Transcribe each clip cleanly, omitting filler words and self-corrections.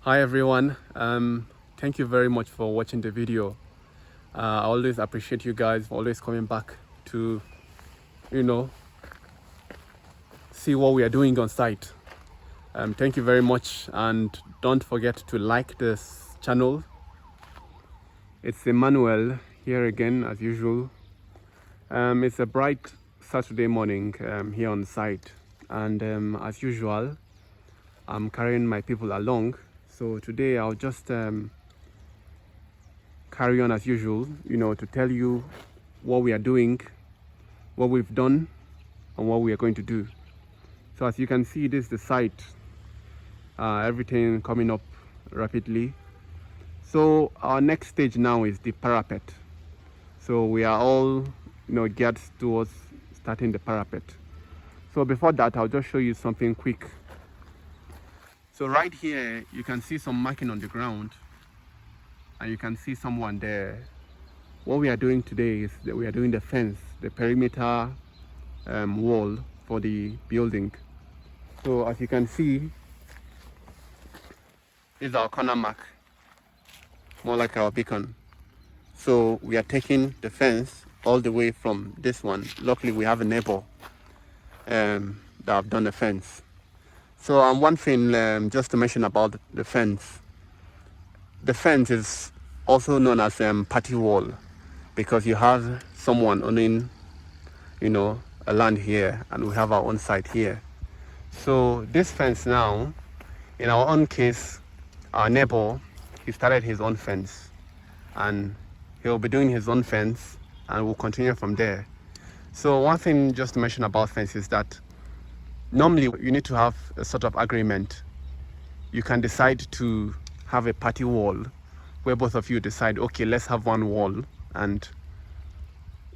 Hi everyone. Thank you very much for watching the video. I always appreciate you guys for always coming back to, you know, see what we are doing on site. Thank you very much, and don't forget to like this channel. It's Emmanuel here again as usual. It's a bright Saturday morning here on site, and as usual, I'm carrying my people along. So today I'll just carry on as usual, to tell you what we are doing, what we've done, and what we are going to do. So as you can see, this is the site, everything coming up rapidly. So our next stage now is the parapet. So we are all, geared towards starting the parapet. So before that, I'll just show you something quick. So right here, you can see some marking on the ground, and you can see someone there. What we are doing today is that we are doing the fence, the perimeter wall for the building. So as you can see, this is our corner mark, more like our beacon. So we are taking the fence all the way from this one. Luckily we have a neighbor that have done the fence. So one thing just to mention about the fence. The fence is also known as party wall, because you have someone owning, a land here, and we have our own site here. So this fence now, in our own case, our neighbor, he started his own fence, and he'll be doing his own fence, and we'll continue from there. So one thing just to mention about fence is that normally you need to have a sort of agreement. You can decide to have a party wall where both of you decide, okay, let's have one wall, and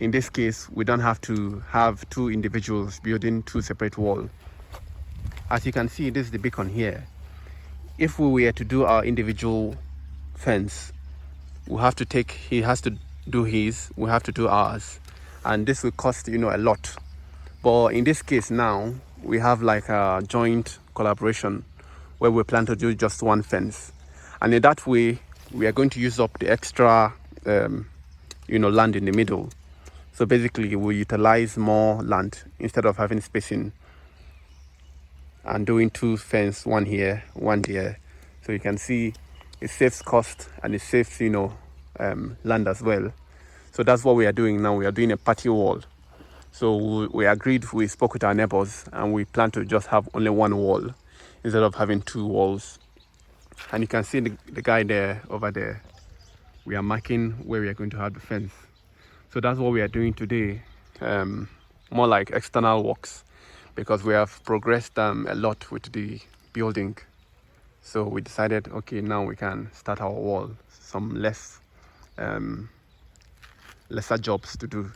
in this case we don't have to have two individuals building two separate walls. As you can see, this is the beacon here. If we were to do our individual fence, we have to take, he has to do his, we have to do ours, and this will cost a lot. But in this case now, we have like a joint collaboration where we plan to do just one fence, and in that way we are going to use up the extra land in the middle. So basically we utilize more land instead of having spacing and doing two fence, one here, one there. So you can see it saves cost and it saves land as well. So that's what we are doing now. We are doing a party wall. So we agreed, we spoke with our neighbors, and we plan to just have only one wall instead of having two walls. And you can see the guy there, over there. We are marking where we are going to have the fence. So that's what we are doing today. More like external works, because we have progressed a lot with the building. So we decided, okay, now we can start our wall. Some lesser jobs to do.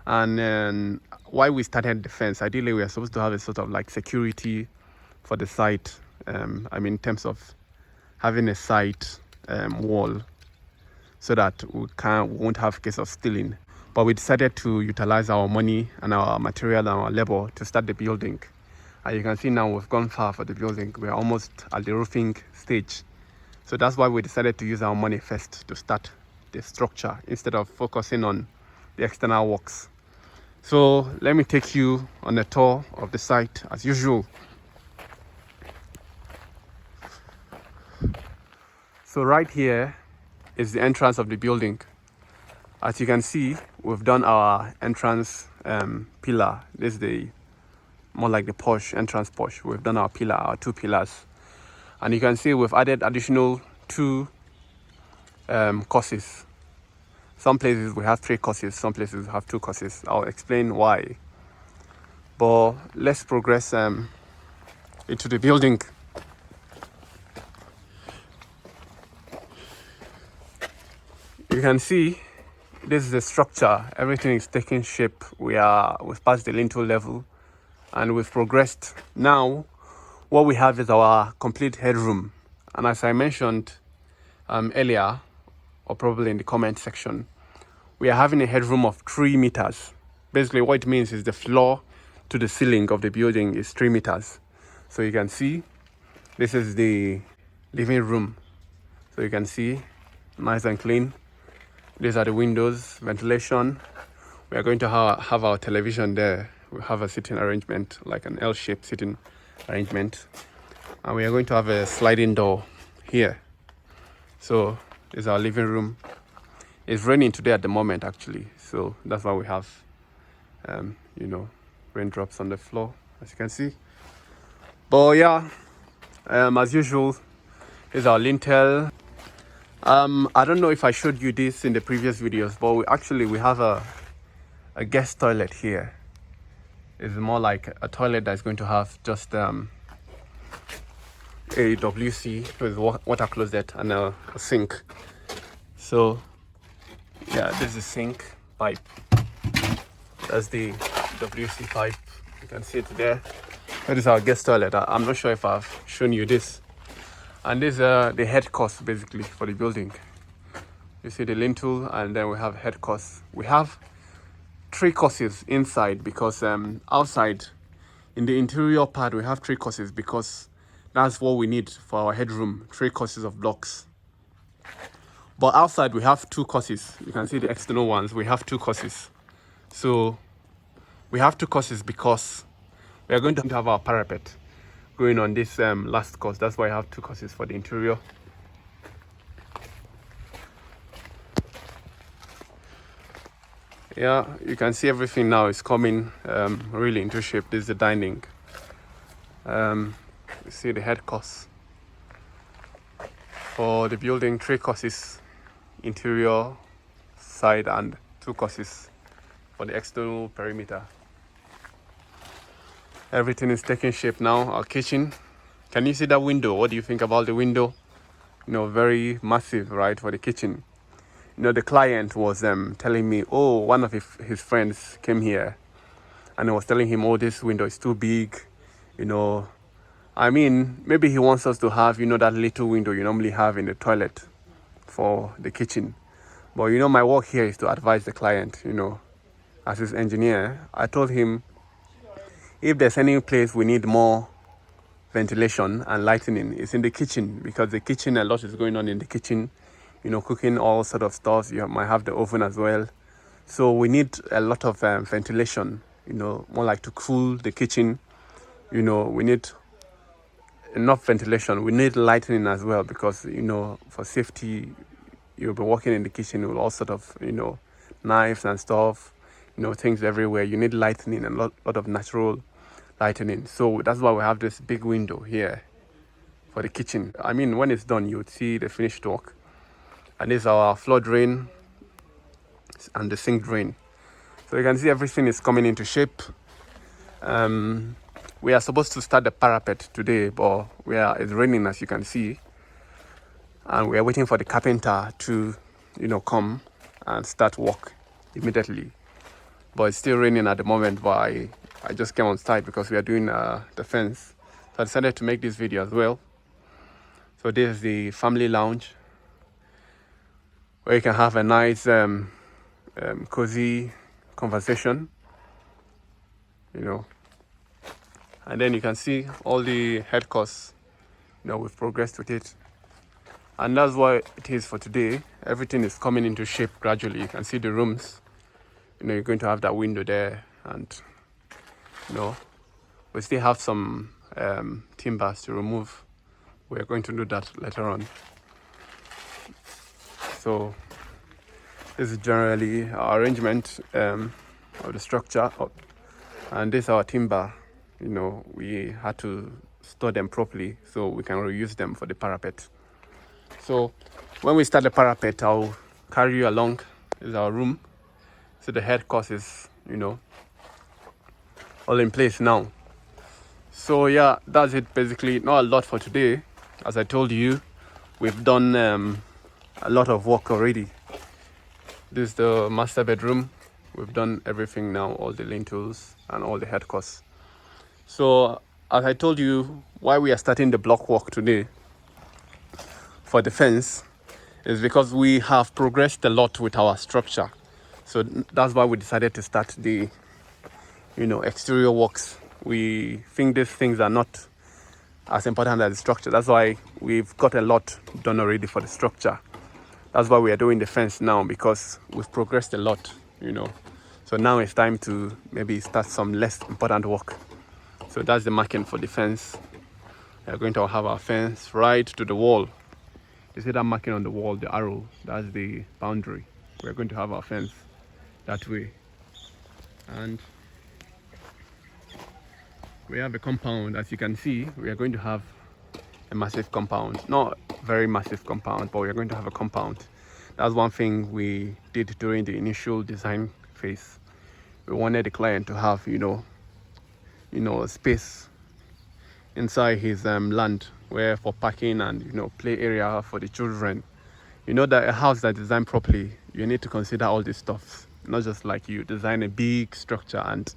And why we started the fence, ideally we are supposed to have a sort of like security for the site. In terms of having a site wall, so that we won't have case of stealing. But we decided to utilize our money and our material and our labor to start the building. And you can see now we've gone far for the building. We're almost at the roofing stage. So that's why we decided to use our money first to start the structure instead of focusing on the external works. So let me take you on a tour of the site as usual. So right here is the entrance of the building. As you can see, we've done our entrance pillar. This is the more like the entrance porch. We've done our pillar, our two pillars, and you can see we've added additional two courses. Some places we have 3 courses, some places we have 2 courses. I'll explain why. But let's progress into the building. You can see this is the structure. Everything is taking shape. We've passed the lintel level and we've progressed. Now what we have is our complete headroom. And as I mentioned earlier, or probably in the comment section, we are having a headroom of 3 meters. Basically what it means is the floor to the ceiling of the building is 3 meters. So you can see this is the living room. So you can see, nice and clean. These are the windows, ventilation. We are going to have our television there. We have a sitting arrangement, like an L-shaped sitting arrangement. And we are going to have a sliding door here. So this is our living room. It's raining today at the moment, actually. So that's why we have, raindrops on the floor, as you can see. But yeah, as usual, is our lintel. I don't know if I showed you this in the previous videos, but we have a guest toilet here. It's more like a toilet that's going to have just a WC with water closet and a sink. So yeah, this is sink pipe. That's the WC pipe. You can see it there. That is our guest toilet. I'm not sure if I've shown you this. And this is the head course basically for the building. You see the lintel, and then we have head course. We have 3 courses inside because outside in the interior part we have 3 courses because that's what we need for our headroom, 3 courses of blocks. But outside we have 2 courses. You can see the external ones. We have 2 courses. So we have 2 courses because we are going to have our parapet going on this last course. That's why I have 2 courses for the interior. Yeah, you can see everything now is coming really into shape. This is the dining. You see the head course for the building, 3 courses, interior, side, and 2 courses for the external perimeter. Everything is taking shape now. Our kitchen. Can you see that window? What do you think about the window? Very massive, right, for the kitchen. The client was telling me, one of his friends came here and I was telling him, this window is too big. Maybe he wants us to have, that little window you normally have in the toilet for the kitchen. But, my work here is to advise the client, as his engineer. I told him, if there's any place we need more ventilation and lighting, it's in the kitchen, because the kitchen, a lot is going on in the kitchen, cooking all sort of stuff. You might have the oven as well. So we need a lot of ventilation, more like to cool the kitchen. We need enough ventilation. We need lighting as well because, for safety, you'll be working in the kitchen with all sort of, knives and stuff, things everywhere. You need lighting, a lot of natural lightning. So that's why we have this big window here for the kitchen. When it's done, you would see the finished work. And this is our floor drain and the sink drain. So you can see everything is coming into shape. We are supposed to start the parapet today, but it's raining, as you can see. And we are waiting for the carpenter to, come and start work immediately. But it's still raining at the moment, but I just came on site because we are doing the fence. So I decided to make this video as well. So this is the family lounge, where you can have a nice cozy conversation, and then you can see all the head course. We've progressed with it, and that's what it is for today. Everything is coming into shape gradually. You can see the rooms. You're going to have that window there, and we still have some timbers to remove. We're going to do that later on. So this is generally our arrangement of the structure, and this is our timber. We had to store them properly so we can reuse them for the parapet. So when we start the parapet, I'll carry you along. This is our room. So the head course is, all in place now. So yeah, that's it basically. Not a lot for today. As I told you, we've done a lot of work already. This is the master bedroom. We've done everything now, all the lintels and all the head course. So as I told you, why we are starting the block work today for the fence is because we have progressed a lot with our structure. So that's why we decided to start the exterior works. We think these things are not as important as the structure. That's why we've got a lot done already for the structure. That's why we are doing the fence now, because we've progressed a lot, you know. So now it's time to maybe start some less important work. So that's the marking for the fence. We are going to have our fence right to the wall. You see that marking on the wall, the arrow, that's the boundary. We're going to have our fence that way. And we have a compound. As you can see, we are going to have a massive compound. Not very massive compound, but we are going to have a compound. That's one thing we did during the initial design phase. We wanted the client to have, you know, a space inside his land where for parking and, you know, play area for the children. You know that a house that's designed properly, you need to consider all these stuff. Not just like you design a big structure and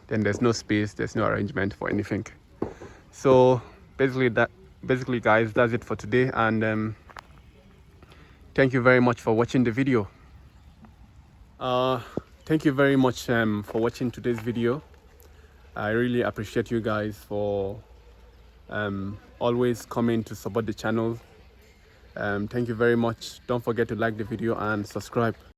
then there's no space, there's no arrangement for anything. So basically guys, that's it for today. And thank you very much for watching the video. Thank you very much for watching today's video. I really appreciate you guys for always coming to support the channel. Thank you very much. Don't forget to like the video and subscribe.